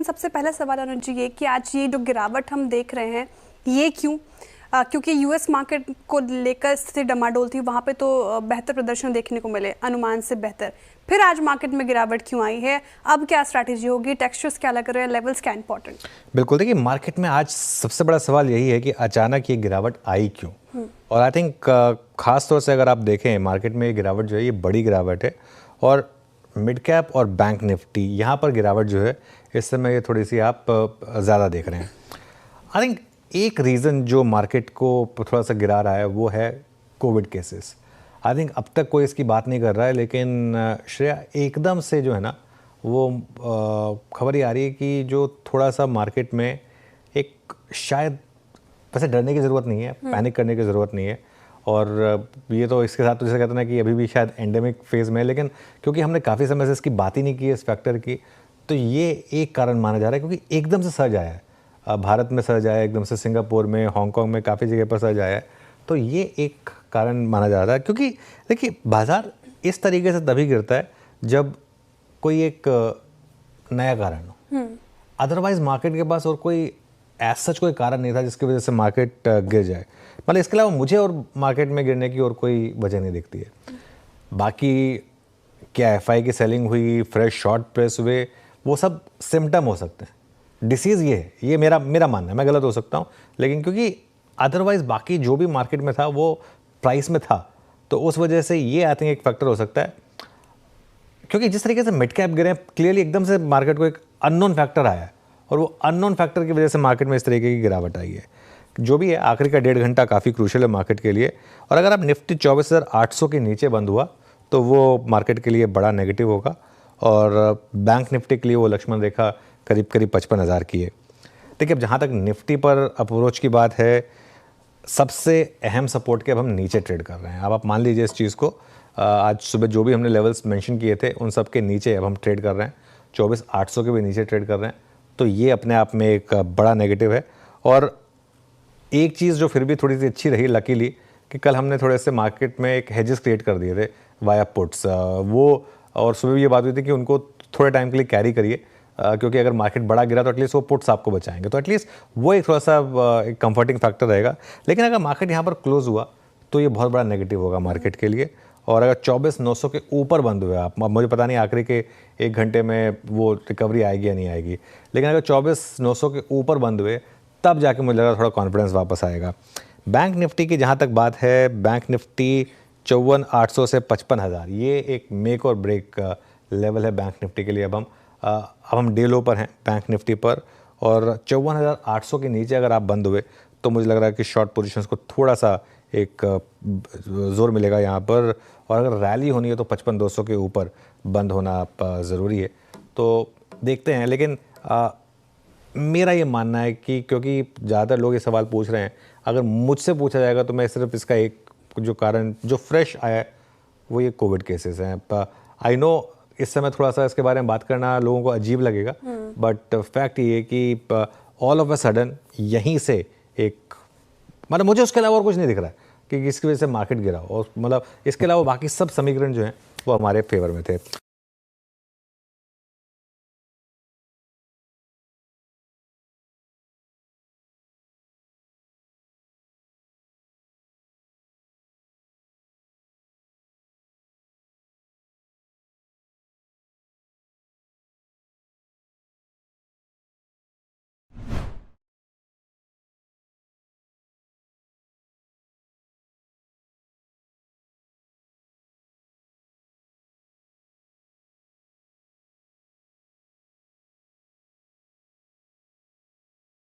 सबसे पहला सवाल अनुज जी ये कि आज ये जो गिरावट हम देख रहे हैं ये क्यों? क्योंकि यूएस मार्केट को लेकर स्थिति डमाडोल थी, वहाँ पे तो बेहतर प्रदर्शन देखने को मिले, अनुमान से बेहतर। फिर आज मार्केट में गिरावट क्यों आई है? अब क्या स्ट्रैटेजी होगी? टेक्सचर्स क्या लग रहे हैं? लेवल्स क्या इंपॉर्टेंट? बिल्कुल, देखिए मार्केट में आज सबसे बड़ा सवाल यही है कि अचानक ये गिरावट आई क्यों। और आई थिंक खास तौर से अगर आप देखें मार्केट में ये गिरावट जो है ये बड़ी गिरावट है और मिड कैप और बैंक निफ्टी यहाँ पर गिरावट जो है इस समय ये थोड़ी सी आप ज़्यादा देख रहे हैं। आई थिंक एक रीज़न जो मार्केट को थोड़ा सा गिरा रहा है वो है कोविड केसेस। आई थिंक अब तक कोई इसकी बात नहीं कर रहा है, लेकिन श्रेया एकदम से जो है ना वो खबर ये आ रही है कि जो थोड़ा सा मार्केट में एक शायद वैसे डरने की ज़रूरत नहीं है, पैनिक करने की ज़रूरत नहीं है। और ये तो इसके साथ तो जैसे कहते हैं ना कि अभी भी शायद एंडेमिक फेज़ में है, लेकिन क्योंकि हमने काफ़ी समय से इसकी बात ही नहीं की है इस फैक्टर की, तो ये एक कारण माना जा रहा है क्योंकि एकदम से सर्ज आया है। भारत में सर्ज आया, एकदम से सिंगापुर में, हांगकांग में काफ़ी जगह पर सर्ज आया है। तो ये एक कारण माना जा रहा है क्योंकि देखिए बाज़ार इस तरीके से तभी गिरता है जब कोई एक नया कारण हो। अदरवाइज मार्केट के पास और कोई सच कोई कारण नहीं था जिसकी वजह से मार्केट गिर जाए। मतलब इसके अलावा मुझे और मार्केट में गिरने की और कोई वजह नहीं दिखती है। बाकी क्या एफआई की सेलिंग हुई, फ्रेश शॉर्ट प्रेस हुए, वो सब सिम्टम हो सकते हैं। डिसीज़ ये है, ये मेरा मानना है, मैं गलत हो सकता हूँ, लेकिन क्योंकि अदरवाइज बाकी जो भी मार्केट में था वो प्राइस में था, तो उस वजह से ये आई थिंक एक फैक्टर हो सकता है। क्योंकि जिस तरीके से मिड कैप गिरे क्लियरली एकदम से मार्केट को एक अननोन फैक्टर आया है और वो अननोन फैक्टर की वजह से मार्केट में इस तरीके की गिरावट आई है। जो भी है आखिरी का 1.5 घंटा काफ़ी क्रूशियल है मार्केट के लिए। और अगर आप निफ्टी 24,800 के नीचे बंद हुआ तो वो मार्केट के लिए बड़ा नेगेटिव होगा और बैंक निफ्टी के लिए वो लक्ष्मण रेखा करीब 55,000 की है। देखिए अब जहाँ तक निफ्टी पर अप्रोच की बात है, सबसे अहम सपोर्ट के अब हम नीचे ट्रेड कर रहे हैं। अब आप मान लीजिए इस चीज़ को, आज सुबह जो भी हमने लेवल्स मेंशन किए थे उन सब के नीचे अब हम ट्रेड कर रहे हैं। 24,800 के भी नीचे ट्रेड कर रहे हैं, तो ये अपने आप में एक बड़ा नेगेटिव है। और एक चीज़ जो फिर भी थोड़ी सी अच्छी रही लकीली कि कल हमने थोड़े से मार्केट में एक हेजेस क्रिएट कर दिए थे वाया पुट्स, वो और सुबह भी ये बात हुई थी कि उनको थोड़े टाइम के लिए कैरी करिए, क्योंकि अगर मार्केट बड़ा गिरा तो एटलीस्ट वो पुट्स आपको बचाएंगे, तो एटलीस्ट वो एक थोड़ा सा एक कंफर्टिंग फैक्टर रहेगा। लेकिन अगर मार्केट यहाँ पर क्लोज हुआ तो ये बहुत बड़ा नेगेटिव होगा मार्केट के लिए। और अगर 24,900 के ऊपर बंद हुए आप, मुझे पता नहीं आखिरी के 1 घंटे में वो रिकवरी आएगी या नहीं आएगी, लेकिन अगर 24,900 के ऊपर बंद हुए तब जाके मुझे लग रहा थोड़ा कॉन्फिडेंस वापस आएगा। बैंक निफ्टी की जहाँ तक बात है, बैंक निफ्टी 54,800 से 55,000 ये एक मेक और ब्रेक लेवल है बैंक निफ्टी के लिए। अब हम डे लो पर हैं बैंक निफ्टी पर, और 54,800 के नीचे अगर आप बंद हुए तो मुझे लग रहा है कि शॉर्ट पोजीशंस को थोड़ा सा एक जोर मिलेगा यहाँ पर। और अगर रैली होनी है तो 55,200 के ऊपर बंद होना ज़रूरी है, तो देखते हैं। लेकिन मेरा ये मानना है कि क्योंकि ज़्यादातर लोग ये सवाल पूछ रहे हैं, अगर मुझसे पूछा जाएगा तो मैं सिर्फ इसका एक जो कारण जो फ्रेश आया है वो ये कोविड केसेस हैं। आई नो इस समय थोड़ा सा इसके बारे में बात करना लोगों को अजीब लगेगा, बट फैक्ट ये है कि ऑल ऑफ अ सडन यहीं से एक मतलब मुझे उसके अलावा और कुछ नहीं दिख रहा है कि इसकी वजह से मार्केट गिरा, और मतलब इसके अलावा बाकी सब समीकरण जो हैं वो हमारे फेवर में थे।